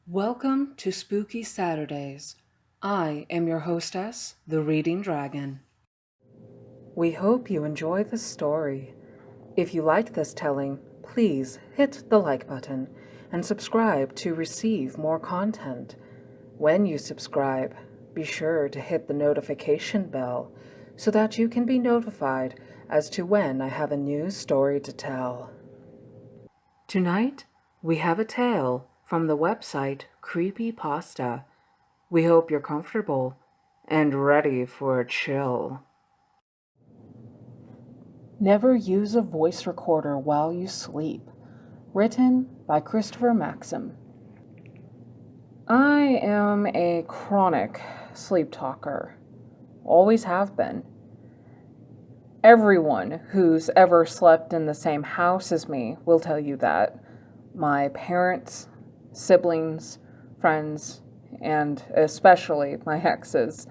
Welcome to Spooky Saturdays. I am your hostess, the Reading Dragon. We hope you enjoy the story. If you like this telling, please hit the like button and subscribe to receive more content. When you subscribe, be sure to hit the notification bell so that you can be notified as to when I have a new story to tell. Tonight, we have a tale from the website Creepypasta. We hope you're comfortable and ready for a chill. Never use a voice recorder while you sleep. Written by Christopher Maxim. I am a chronic sleep talker. Always have been. Everyone who's ever slept in the same house as me will tell you that. My parents, siblings, friends, and especially my exes.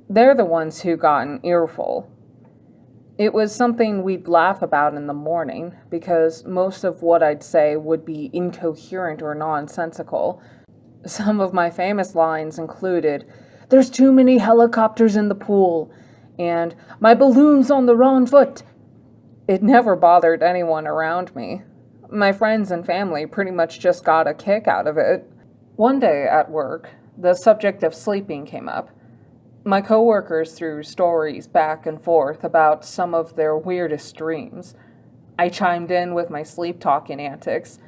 They're the ones who got an earful. It was something we'd laugh about in the morning because most of what I'd say would be incoherent or nonsensical. Some of my famous lines included, "There's too many helicopters in the pool," and "My balloon's on the wrong foot." It never bothered anyone around me. My friends and family pretty much just got a kick out of it. One day at work, the subject of sleeping came up. My coworkers threw stories back and forth about some of their weirdest dreams. I chimed in with my sleep-talking antics.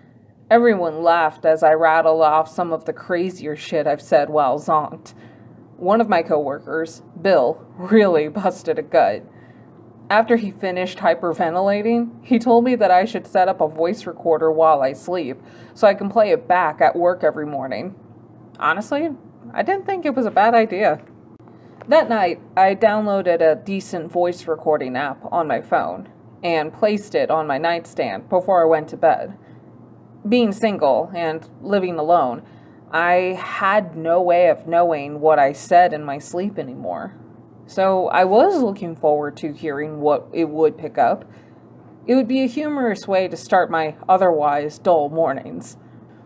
Everyone laughed as I rattled off some of the crazier shit I've said while zonked. One of my coworkers, Bill, really busted a gut. After he finished hyperventilating, he told me that I should set up a voice recorder while I sleep so I can play it back at work every morning. Honestly, I didn't think it was a bad idea. That night, I downloaded a decent voice recording app on my phone and placed it on my nightstand before I went to bed. Being single and living alone, I had no way of knowing what I said in my sleep anymore. So I was looking forward to hearing what it would pick up. It would be a humorous way to start my otherwise dull mornings.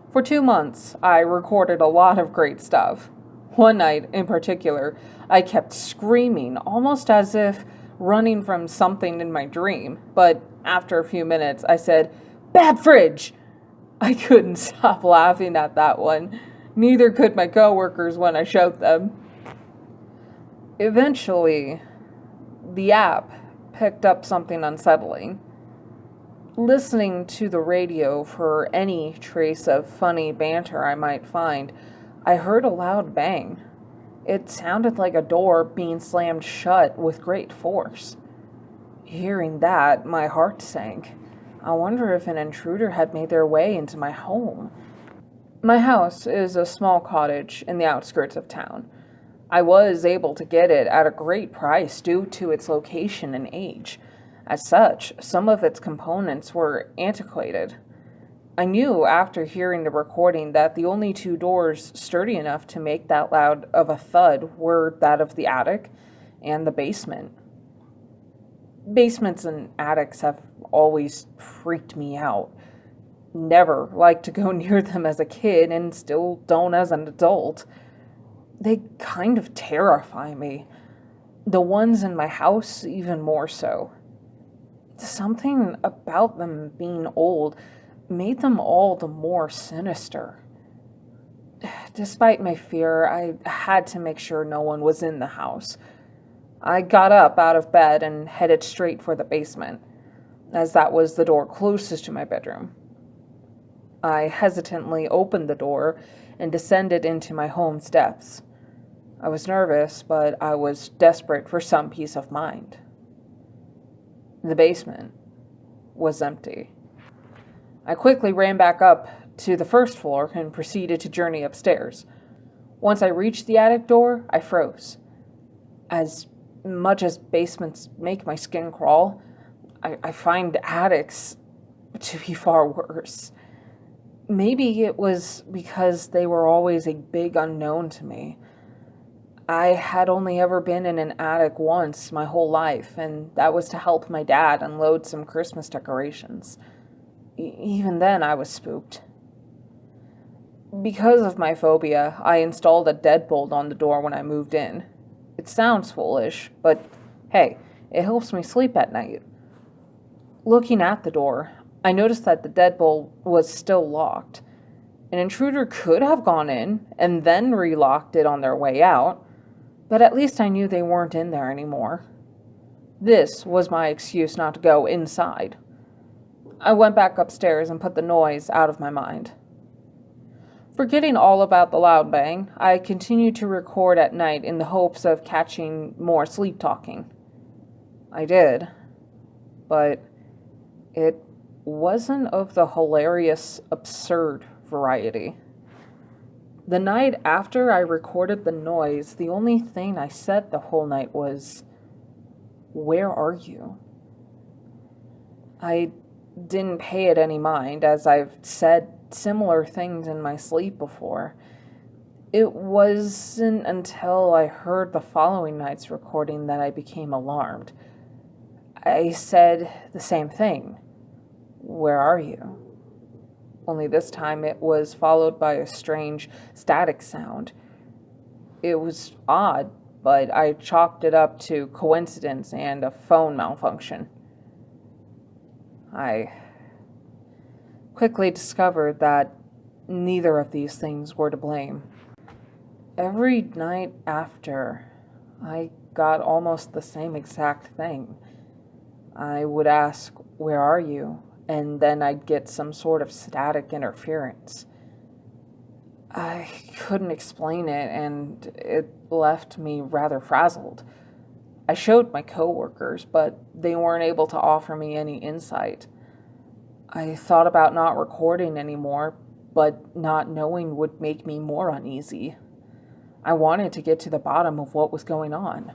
For 2 months, I recorded a lot of great stuff. One night, in particular, I kept screaming, almost as if running from something in my dream. But after a few minutes, I said, "Bad fridge!" I couldn't stop laughing at that one. Neither could my coworkers when I showed them. Eventually, the app picked up something unsettling. Listening to the radio for any trace of funny banter I might find, I heard a loud bang. It sounded like a door being slammed shut with great force. Hearing that, my heart sank. I wonder if an intruder had made their way into my home. My house is a small cottage in the outskirts of town. I was able to get it at a great price due to its location and age. As such, some of its components were antiquated. I knew after hearing the recording that the only two doors sturdy enough to make that loud of a thud were that of the attic and the basement. Basements and attics have always freaked me out. Never liked to go near them as a kid and still don't as an adult. They kind of terrify me. The ones in my house even more so. Something about them being old made them all the more sinister. Despite my fear, I had to make sure no one was in the house. I got up out of bed and headed straight for the basement, as that was the door closest to my bedroom. I hesitantly opened the door and descended into my home's depths. I was nervous, but I was desperate for some peace of mind. The basement was empty. I quickly ran back up to the first floor and proceeded to journey upstairs. Once I reached the attic door, I froze. As much as basements make my skin crawl, I find attics to be far worse. Maybe it was because they were always a big unknown to me. I had only ever been in an attic once my whole life, and that was to help my dad unload some Christmas decorations. Even then, I was spooked. Because of my phobia, I installed a deadbolt on the door when I moved in. It sounds foolish, but hey, it helps me sleep at night. Looking at the door, I noticed that the deadbolt was still locked. An intruder could have gone in and then relocked it on their way out, but at least I knew they weren't in there anymore. This was my excuse not to go inside. I went back upstairs and put the noise out of my mind. Forgetting all about the loud bang, I continued to record at night in the hopes of catching more sleep talking. I did, but it wasn't of the hilarious, absurd variety. The night after I recorded the noise, the only thing I said the whole night was, "Where are you?" I didn't pay it any mind, as I've said similar things in my sleep before. It wasn't until I heard the following night's recording that I became alarmed. I said the same thing. "Where are you?" Only this time it was followed by a strange static sound. It was odd, but I chalked it up to coincidence and a phone malfunction. I quickly discovered that neither of these things were to blame. Every night after, I got almost the same exact thing. I would ask, "Where are you?" and then I'd get some sort of static interference. I couldn't explain it, and it left me rather frazzled. I showed my coworkers, but they weren't able to offer me any insight. I thought about not recording anymore, but not knowing would make me more uneasy. I wanted to get to the bottom of what was going on.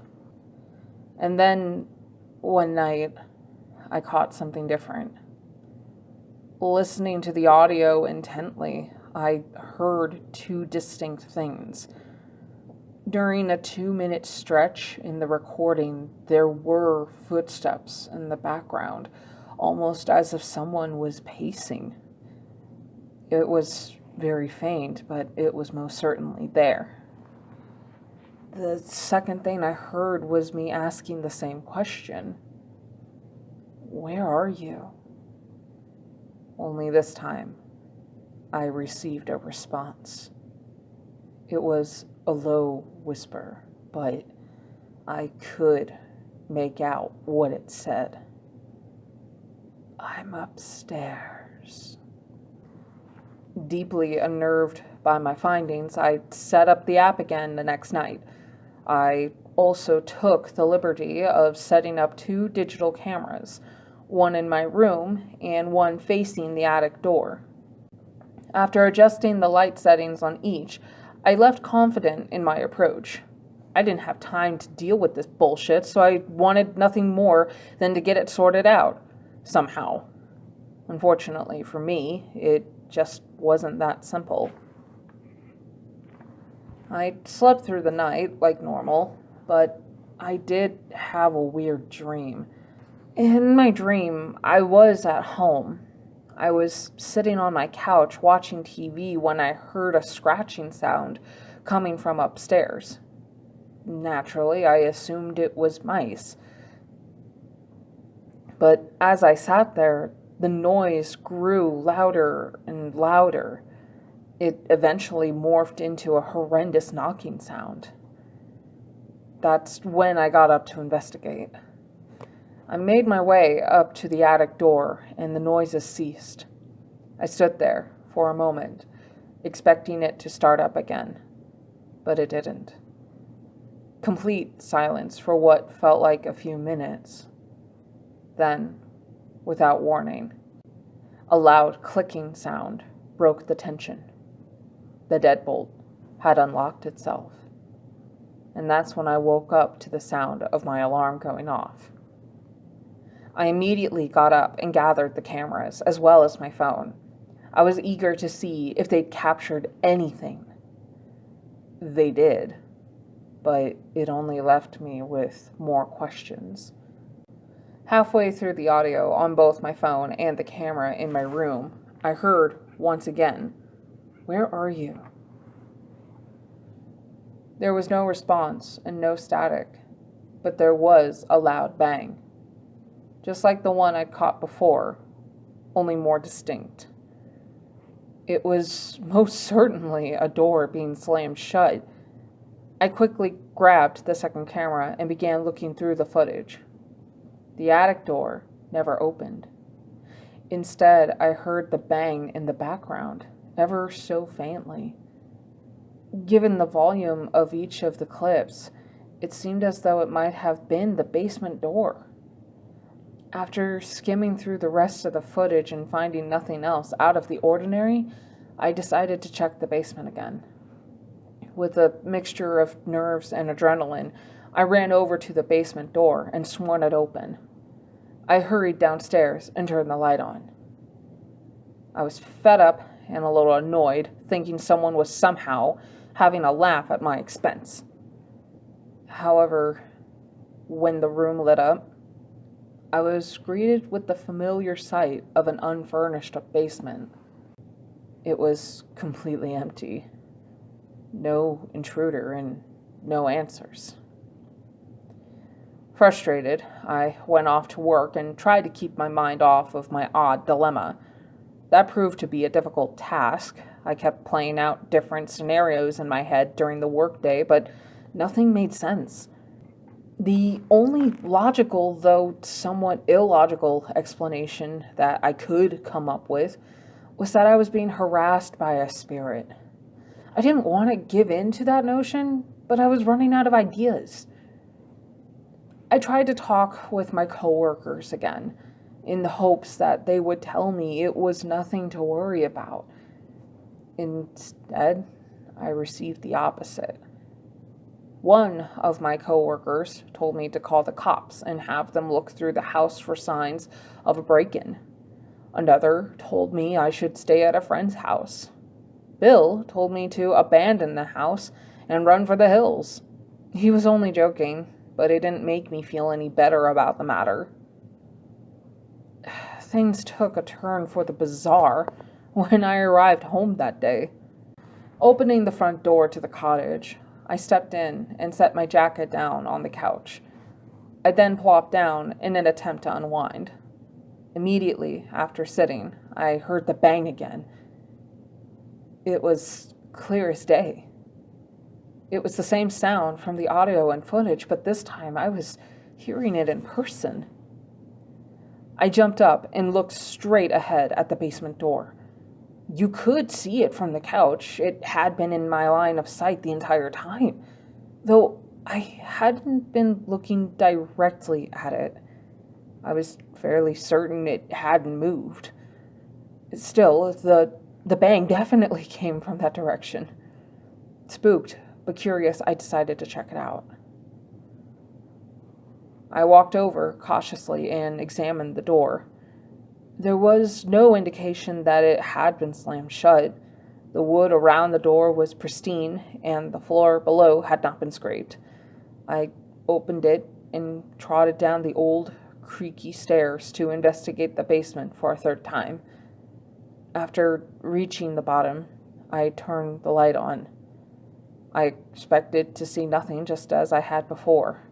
And then, one night, I caught something different. Listening to the audio intently, I heard two distinct things. During a 2-minute stretch in the recording, there were footsteps in the background, almost as if someone was pacing. It was very faint, but it was most certainly there. The second thing I heard was me asking the same question. "Where are you?" Only this time, I received a response. It was a low whisper, but I could make out what it said. "I'm upstairs." Deeply unnerved by my findings, I set up the app again the next night. I also took the liberty of setting up 2 digital cameras, one in my room and one facing the attic door. After adjusting the light settings on each, I left confident in my approach. I didn't have time to deal with this bullshit, so I wanted nothing more than to get it sorted out, somehow. Unfortunately for me, it just wasn't that simple. I slept through the night like normal, but I did have a weird dream. In my dream, I was at home. I was sitting on my couch watching TV when I heard a scratching sound coming from upstairs. Naturally, I assumed it was mice. But as I sat there, the noise grew louder and louder. It eventually morphed into a horrendous knocking sound. That's when I got up to investigate. I made my way up to the attic door, and the noises ceased. I stood there for a moment, expecting it to start up again, but it didn't. Complete silence for what felt like a few minutes. Then, without warning, a loud clicking sound broke the tension. The deadbolt had unlocked itself, and that's when I woke up to the sound of my alarm going off. I immediately got up and gathered the cameras, as well as my phone. I was eager to see if they'd captured anything. They did, but it only left me with more questions. Halfway through the audio on both my phone and the camera in my room, I heard, once again, Where are you?" There was no response and no static, but there was a loud bang, just like the one I'd caught before, only more distinct. It was most certainly a door being slammed shut. I quickly grabbed the second camera and began looking through the footage. The attic door never opened. Instead, I heard the bang in the background, ever so faintly. Given the volume of each of the clips, it seemed as though it might have been the basement door. After skimming through the rest of the footage and finding nothing else out of the ordinary, I decided to check the basement again. With a mixture of nerves and adrenaline, I ran over to the basement door and swung it open. I hurried downstairs and turned the light on. I was fed up and a little annoyed, thinking someone was somehow having a laugh at my expense. However, when the room lit up, I was greeted with the familiar sight of an unfurnished basement. It was completely empty. No intruder and no answers. Frustrated, I went off to work and tried to keep my mind off of my odd dilemma. That proved to be a difficult task. I kept playing out different scenarios in my head during the workday, but nothing made sense. The only logical, though somewhat illogical, explanation that I could come up with was that I was being harassed by a spirit. I didn't want to give in to that notion, but I was running out of ideas. I tried to talk with my coworkers again, in the hopes that they would tell me it was nothing to worry about. Instead, I received the opposite. One of my coworkers told me to call the cops and have them look through the house for signs of a break-in. Another told me I should stay at a friend's house. Bill told me to abandon the house and run for the hills. He was only joking, but it didn't make me feel any better about the matter. Things took a turn for the bizarre when I arrived home that day. Opening the front door to the cottage, I stepped in and set my jacket down on the couch. I then plopped down in an attempt to unwind. Immediately after sitting, I heard the bang again. It was clear as day. It was the same sound from the audio and footage, but this time I was hearing it in person. I jumped up and looked straight ahead at the basement door. You could see it from the couch. It had been in my line of sight the entire time, though I hadn't been looking directly at it. I was fairly certain it hadn't moved. Still, the bang definitely came from that direction. Spooked but curious, I decided to check it out. I walked over cautiously and examined the door. There was no indication that it had been slammed shut. The wood around the door was pristine, and the floor below had not been scraped. I opened it and trotted down the old, creaky stairs to investigate the basement for a third time. After reaching the bottom, I turned the light on. I expected to see nothing, just as I had before.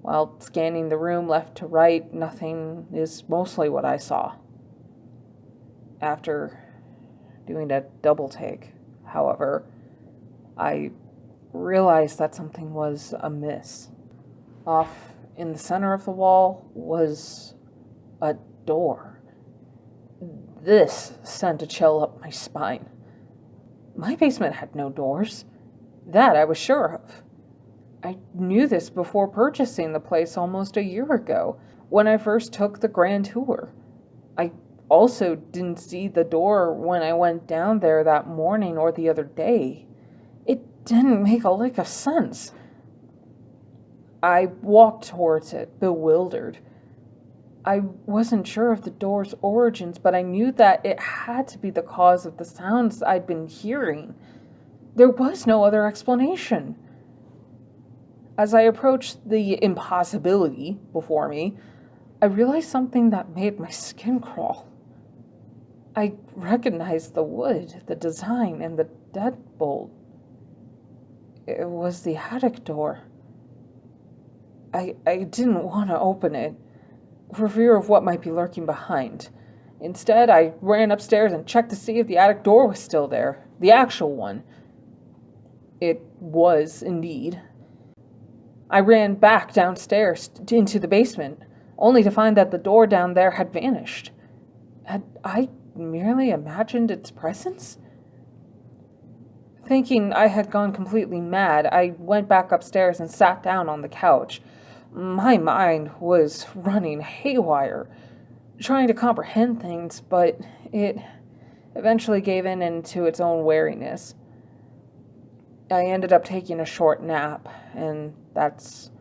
While scanning the room left to right, nothing is mostly what I saw. After doing a double take, however, I realized that something was amiss. Off in the center of the wall was a door. This sent a chill up my spine. My basement had no doors. That I was sure of. I knew this before purchasing the place almost a year ago, when I first took the grand tour. I also didn't see the door when I went down there that morning or the other day. It didn't make a lick of sense. I walked towards it, bewildered. I wasn't sure of the door's origins, but I knew that it had to be the cause of the sounds I'd been hearing. There was no other explanation. As I approached the impossibility before me, I realized something that made my skin crawl. I recognized the wood, the design, and the deadbolt. It was the attic door. I didn't want to open it, for fear of what might be lurking behind. Instead, I ran upstairs and checked to see if the attic door was still there, the actual one. It was, indeed. I ran back downstairs into the basement, only to find that the door down there had vanished. Had I merely imagined its presence? Thinking I had gone completely mad, I went back upstairs and sat down on the couch. My mind was running haywire, trying to comprehend things, but it eventually gave in into its own wariness. I ended up taking a short nap, and that's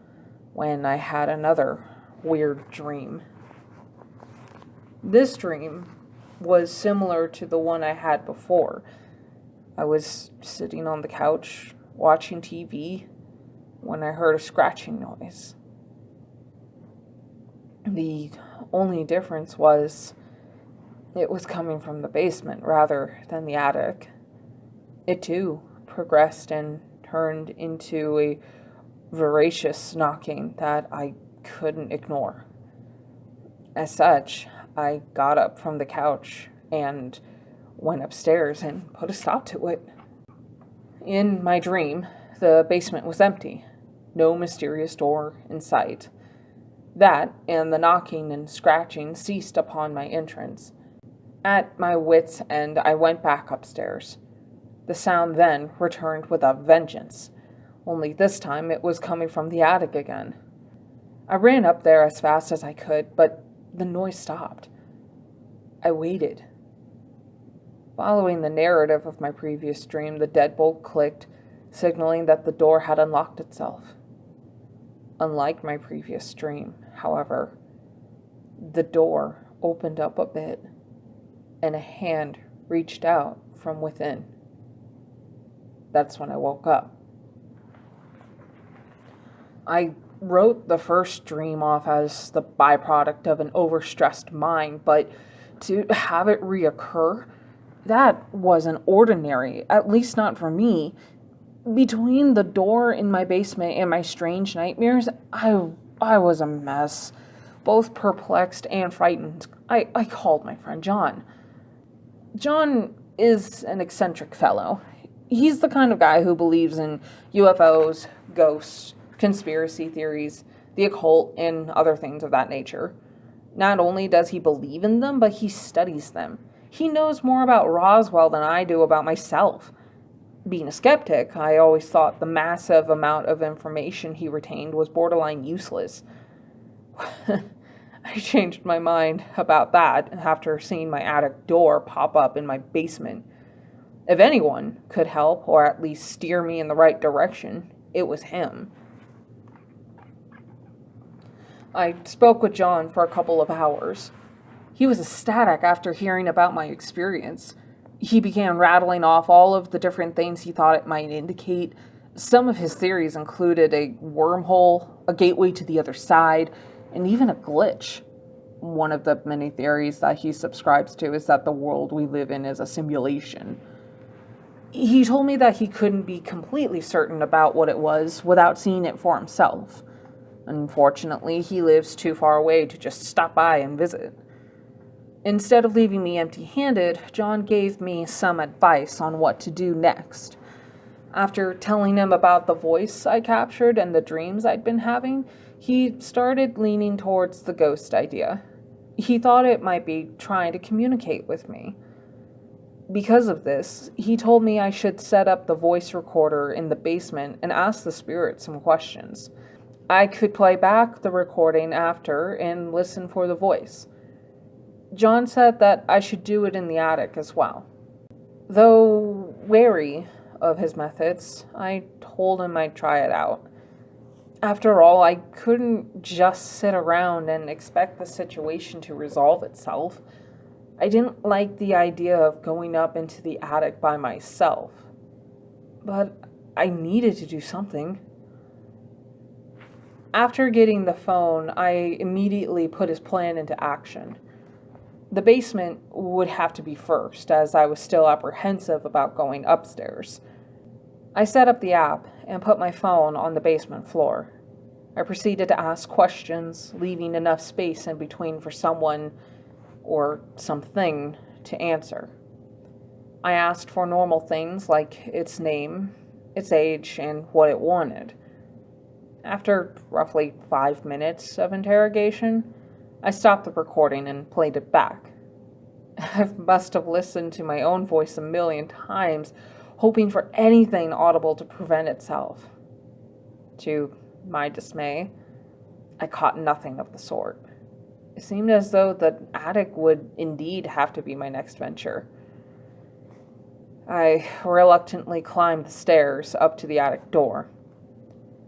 when I had another weird dream. This dream was similar to the one I had before. I was sitting on the couch watching TV when I heard a scratching noise. The only difference was it was coming from the basement rather than the attic. It too progressed and turned into a voracious knocking that I couldn't ignore. As such, I got up from the couch and went upstairs and put a stop to it. In my dream, the basement was empty. No mysterious door in sight. That and the knocking and scratching ceased upon my entrance. At my wits' end, I went back upstairs. The sound then returned with a vengeance, only this time it was coming from the attic again. I ran up there as fast as I could, but the noise stopped. I waited. Following the narrative of my previous dream, the deadbolt clicked, signaling that the door had unlocked itself. Unlike my previous dream, however, the door opened up a bit, and a hand reached out from within. That's when I woke up. I wrote the first dream off as the byproduct of an overstressed mind, but to have it reoccur, that wasn't ordinary, at least not for me. Between the door in my basement and my strange nightmares, I was a mess. Both perplexed and frightened, I called my friend John. John is an eccentric fellow. He's the kind of guy who believes in UFOs, ghosts, conspiracy theories, the occult, and other things of that nature. Not only does he believe in them, but he studies them. He knows more about Roswell than I do about myself. Being a skeptic, I always thought the massive amount of information he retained was borderline useless. I changed my mind about that after seeing my attic door pop up in my basement. If anyone could help, or at least steer me in the right direction, it was him. I spoke with John for a couple of hours. He was ecstatic after hearing about my experience. He began rattling off all of the different things he thought it might indicate. Some of his theories included a wormhole, a gateway to the other side, and even a glitch. One of the many theories that he subscribes to is that the world we live in is a simulation. He told me that he couldn't be completely certain about what it was without seeing it for himself. Unfortunately, he lives too far away to just stop by and visit. Instead of leaving me empty-handed, John gave me some advice on what to do next. After telling him about the voice I captured and the dreams I'd been having, he started leaning towards the ghost idea. He thought it might be trying to communicate with me. Because of this, he told me I should set up the voice recorder in the basement and ask the spirit some questions. I could play back the recording after and listen for the voice. John said that I should do it in the attic as well. Though wary of his methods, I told him I'd try it out. After all, I couldn't just sit around and expect the situation to resolve itself. I didn't like the idea of going up into the attic by myself. But I needed to do something. After getting the phone, I immediately put his plan into action. The basement would have to be first, as I was still apprehensive about going upstairs. I set up the app and put my phone on the basement floor. I proceeded to ask questions, leaving enough space in between for someone or something to answer. I asked for normal things like its name, its age, and what it wanted. After roughly 5 minutes of interrogation, I stopped the recording and played it back. I must have listened to my own voice a million times, hoping for anything audible to prevent itself. To my dismay, I caught nothing of the sort. It seemed as though the attic would indeed have to be my next venture. I reluctantly climbed the stairs up to the attic door.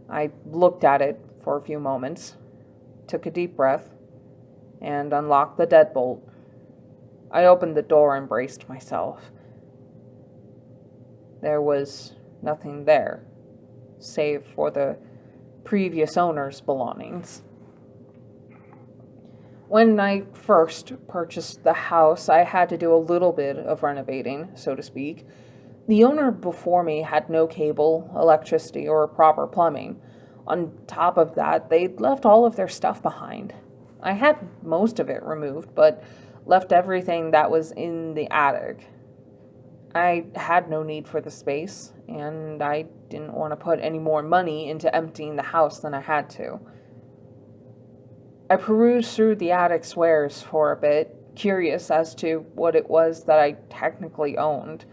I looked at it for a few moments, took a deep breath, and unlocked the deadbolt. I opened the door and braced myself. There was nothing there, save for the previous owner's belongings. When I first purchased the house, I had to do a little bit of renovating, so to speak. The owner before me had no cable, electricity, or proper plumbing. On top of that, they'd left all of their stuff behind. I had most of it removed, but left everything that was in the attic. I had no need for the space, and I didn't want to put any more money into emptying the house than I had to. I perused through the attic's wares for a bit, curious as to what it was that I technically owned.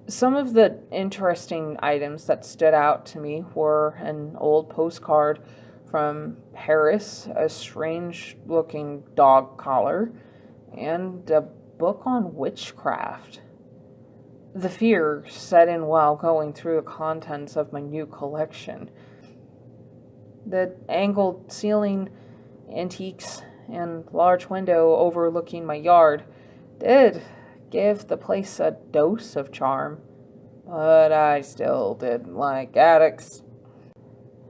Some of the interesting items that stood out to me were an old postcard from Paris, a strange-looking dog collar, and a book on witchcraft. The fear set in while going through the contents of my new collection. The angled ceiling, antiques, and large window overlooking my yard did give the place a dose of charm, but I still didn't like attics.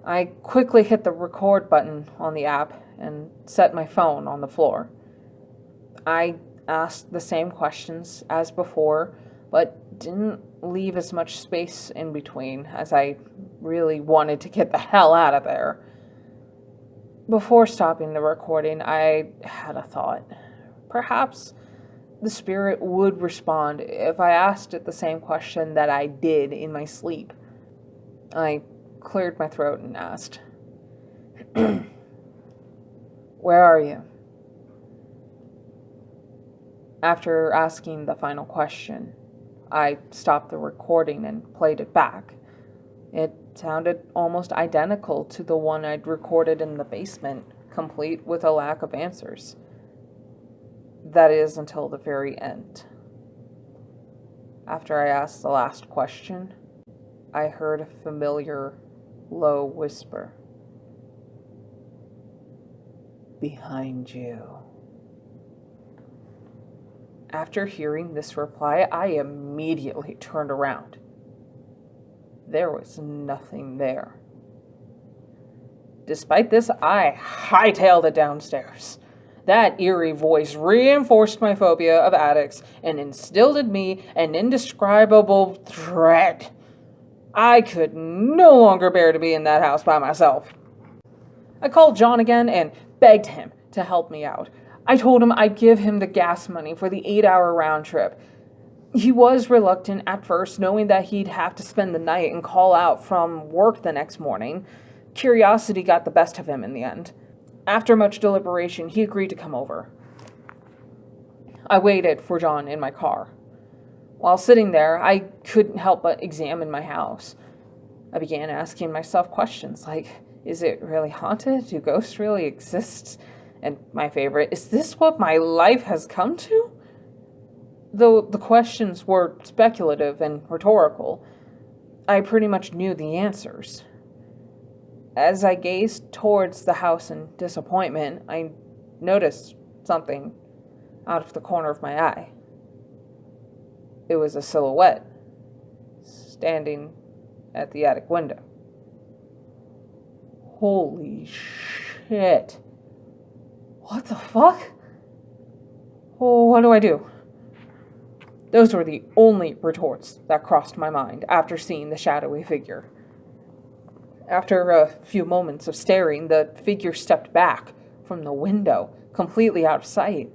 I quickly hit the record button on the app and set my phone on the floor. I asked the same questions as before, but didn't leave as much space in between as I really wanted to get the hell out of there. Before stopping the recording, I had a thought. Perhaps the spirit would respond if I asked it the same question that I did in my sleep. I cleared my throat and asked, "Where are you?" After asking the final question, I stopped the recording and played it back. It sounded almost identical to the one I'd recorded in the basement, complete with a lack of answers. That is, until the very end. After I asked the last question, I heard a familiar, low whisper. "Behind you." After hearing this reply, I immediately turned around. There was nothing there. Despite this, I hightailed it downstairs. That eerie voice reinforced my phobia of attics and instilled in me an indescribable dread. I could no longer bear to be in that house by myself. I called John again and begged him to help me out. I told him I'd give him the gas money for the 8-hour round trip. He was reluctant at first, knowing that he'd have to spend the night and call out from work the next morning. Curiosity got the best of him in the end. After much deliberation, he agreed to come over. I waited for John in my car. While sitting there, I couldn't help but examine my house. I began asking myself questions like, is it really haunted? Do ghosts really exist? And my favorite, is this what my life has come to? Though the questions were speculative and rhetorical, I pretty much knew the answers. As I gazed towards the house in disappointment, I noticed something out of the corner of my eye. It was a silhouette standing at the attic window. Holy shit. What the fuck? Oh, what do I do? Those were the only retorts that crossed my mind after seeing the shadowy figure. After a few moments of staring, the figure stepped back from the window, completely out of sight.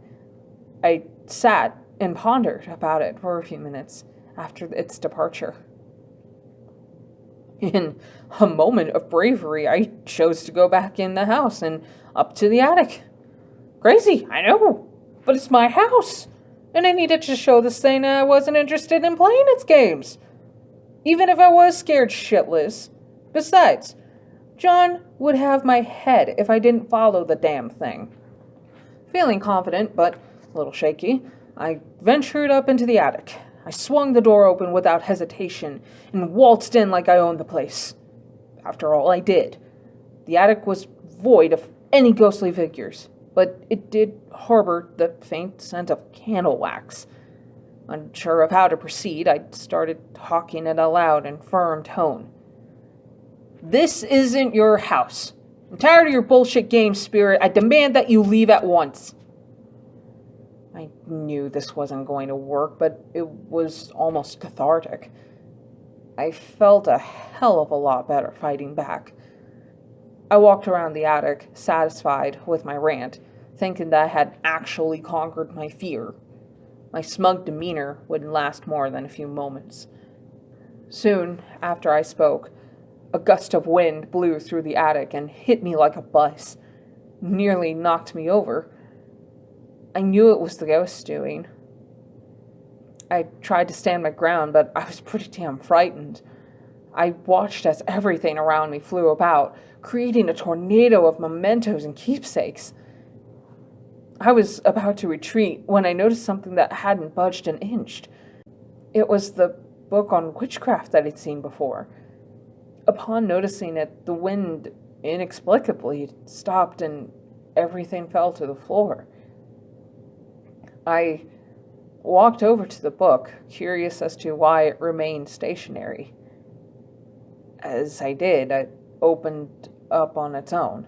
I sat and pondered about it for a few minutes after its departure. In a moment of bravery, I chose to go back in the house and up to the attic. Crazy, I know, but it's my house, and I needed to show this thing I wasn't interested in playing its games, even if I was scared shitless. Besides, John would have my head if I didn't follow the damn thing. Feeling confident, but a little shaky, I ventured up into the attic. I swung the door open without hesitation and waltzed in like I owned the place. After all, I did. The attic was void of any ghostly figures, but it did harbor the faint scent of candle wax. Unsure of how to proceed, I started talking in a loud and firm tone. This isn't your house. I'm tired of your bullshit game, Spirit. I demand that you leave at once. I knew this wasn't going to work, but it was almost cathartic. I felt a hell of a lot better fighting back. I walked around the attic, satisfied with my rant, thinking that I had actually conquered my fear. My smug demeanor wouldn't last more than a few moments. Soon after I spoke, a gust of wind blew through the attic and hit me like a bus, nearly knocked me over. I knew it was the ghost doing. I tried to stand my ground, but I was pretty damn frightened. I watched as everything around me flew about, creating a tornado of mementos and keepsakes. I was about to retreat when I noticed something that hadn't budged an inch. It was the book on witchcraft that I'd seen before. Upon noticing it, the wind inexplicably stopped and everything fell to the floor. I walked over to the book, curious as to why it remained stationary. As I did, it opened up on its own.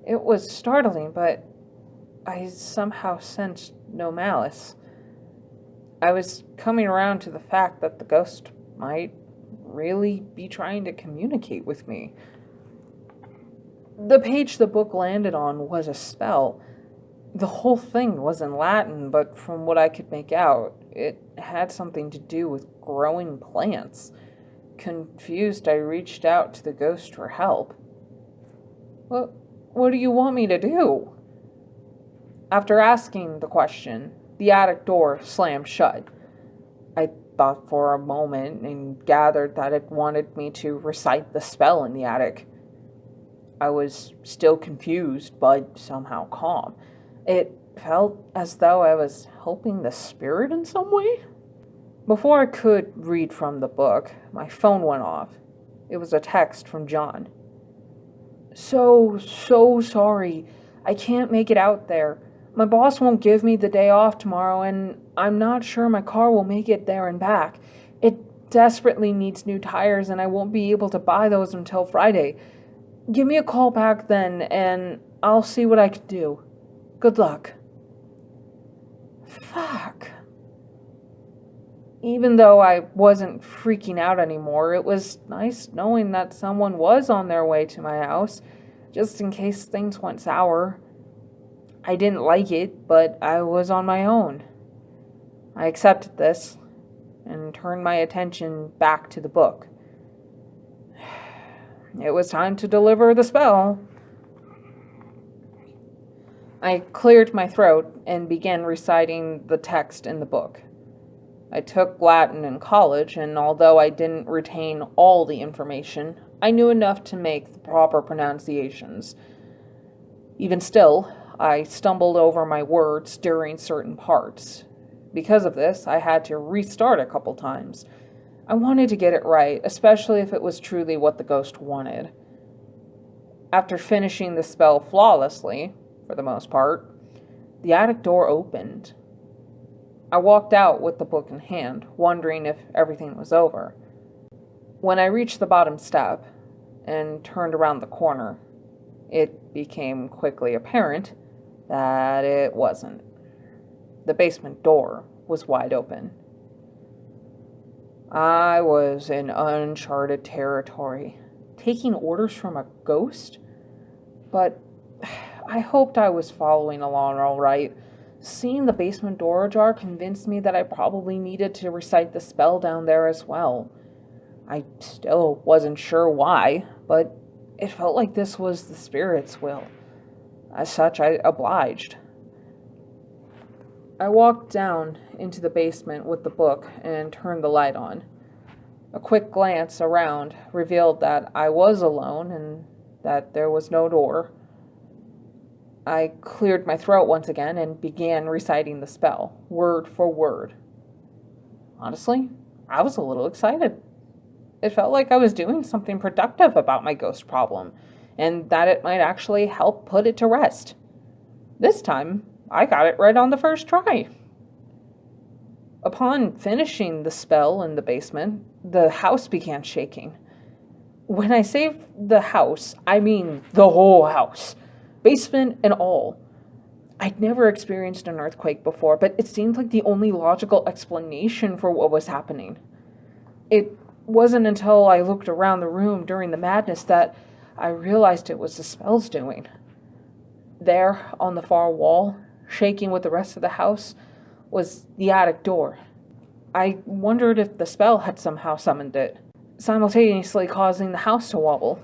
It was startling, but I somehow sensed no malice. I was coming around to the fact that the ghost might really be trying to communicate with me. The page the book landed on was a spell. The whole thing was in Latin, but from what I could make out, it had something to do with growing plants. Confused, I reached out to the ghost for help. What do you want me to do? After asking the question, the attic door slammed shut. I thought for a moment and gathered that it wanted me to recite the spell in the attic. I was still confused, but somehow calm. It felt as though I was helping the spirit in some way. Before I could read from the book, my phone went off. It was a text from John. So sorry. I can't make it out there. My boss won't give me the day off tomorrow, and I'm not sure my car will make it there and back. It desperately needs new tires, and I won't be able to buy those until Friday. Give me a call back then, and I'll see what I can do. Good luck. Fuck. Even though I wasn't freaking out anymore, it was nice knowing that someone was on their way to my house, just in case things went sour. I didn't like it, but I was on my own. I accepted this and turned my attention back to the book. It was time to deliver the spell. I cleared my throat and began reciting the text in the book. I took Latin in college, and although I didn't retain all the information, I knew enough to make the proper pronunciations. Even still, I stumbled over my words during certain parts. Because of this, I had to restart a couple times. I wanted to get it right, especially if it was truly what the ghost wanted. After finishing the spell flawlessly, for the most part, the attic door opened. I walked out with the book in hand, wondering if everything was over. When I reached the bottom step and turned around the corner, it became quickly apparent that it wasn't. The basement door was wide open. I was in uncharted territory, taking orders from a ghost? But I hoped I was following along all right. Seeing the basement door ajar convinced me that I probably needed to recite the spell down there as well. I still wasn't sure why, but it felt like this was the spirit's will. As such, I obliged. I walked down into the basement with the book and turned the light on. A quick glance around revealed that I was alone and that there was no door. I cleared my throat once again and began reciting the spell, word for word. Honestly, I was a little excited. It felt like I was doing something productive about my ghost problem, and that it might actually help put it to rest. This time, I got it right on the first try. Upon finishing the spell in the basement, the house began shaking. When I say the house, I mean the whole house, basement and all. I'd never experienced an earthquake before, but it seemed like the only logical explanation for what was happening. It wasn't until I looked around the room during the madness that I realized it was the spell's doing. There, on the far wall, shaking with the rest of the house, was the attic door. I wondered if the spell had somehow summoned it, simultaneously causing the house to wobble.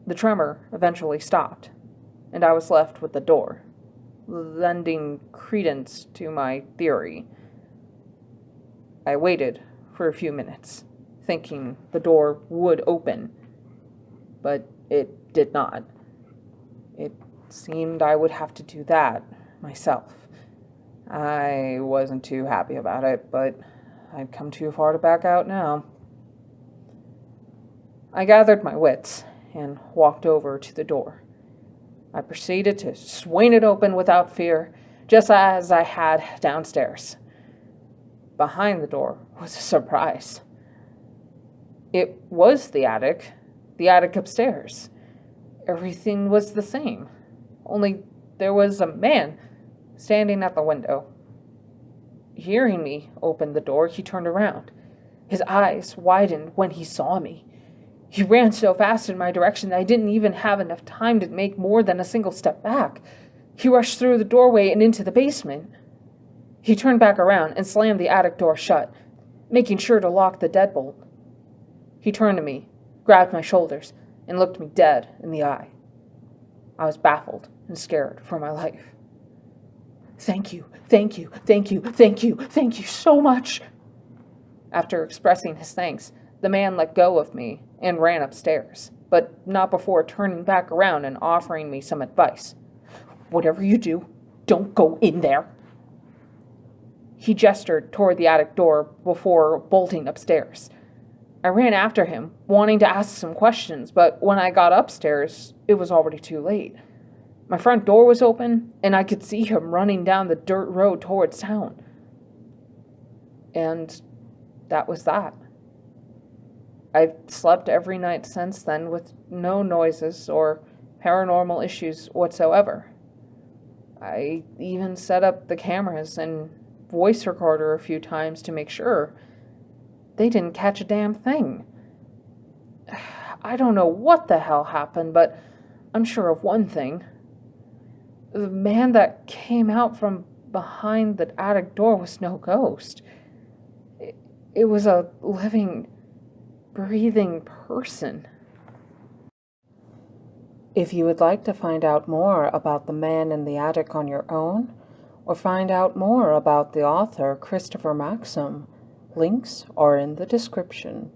The tremor eventually stopped, and I was left with the door, lending credence to my theory. I waited for a few minutes, thinking the door would open, but it did not. It seemed I would have to do that myself. I wasn't too happy about it, but I'd come too far to back out now. I gathered my wits and walked over to the door. I proceeded to swing it open without fear, just as I had downstairs. Behind the door was a surprise. It was the attic upstairs. Everything was the same, only there was a man standing at the window. Hearing me open the door, he turned around. His eyes widened when he saw me. He ran so fast in my direction that I didn't even have enough time to make more than a single step back. He rushed through the doorway and into the basement. He turned back around and slammed the attic door shut, making sure to lock the deadbolt. He turned to me, grabbed my shoulders, and looked me dead in the eye. I was baffled and scared for my life. Thank you so much. After expressing his thanks, the man let go of me and ran upstairs, but not before turning back around and offering me some advice. Whatever you do, don't go in there. He gestured toward the attic door before bolting upstairs. I ran after him, wanting to ask some questions, but when I got upstairs, it was already too late. My front door was open, and I could see him running down the dirt road towards town. And that was that. I've slept every night since then with no noises or paranormal issues whatsoever. I even set up the cameras and voice recorder a few times to make sure. They didn't catch a damn thing. I don't know what the hell happened, but I'm sure of one thing. The man that came out from behind the attic door was no ghost. It was a living, breathing person. If you would like to find out more about the man in the attic on your own, or find out more about the author Christopher Maxim, links are in the description.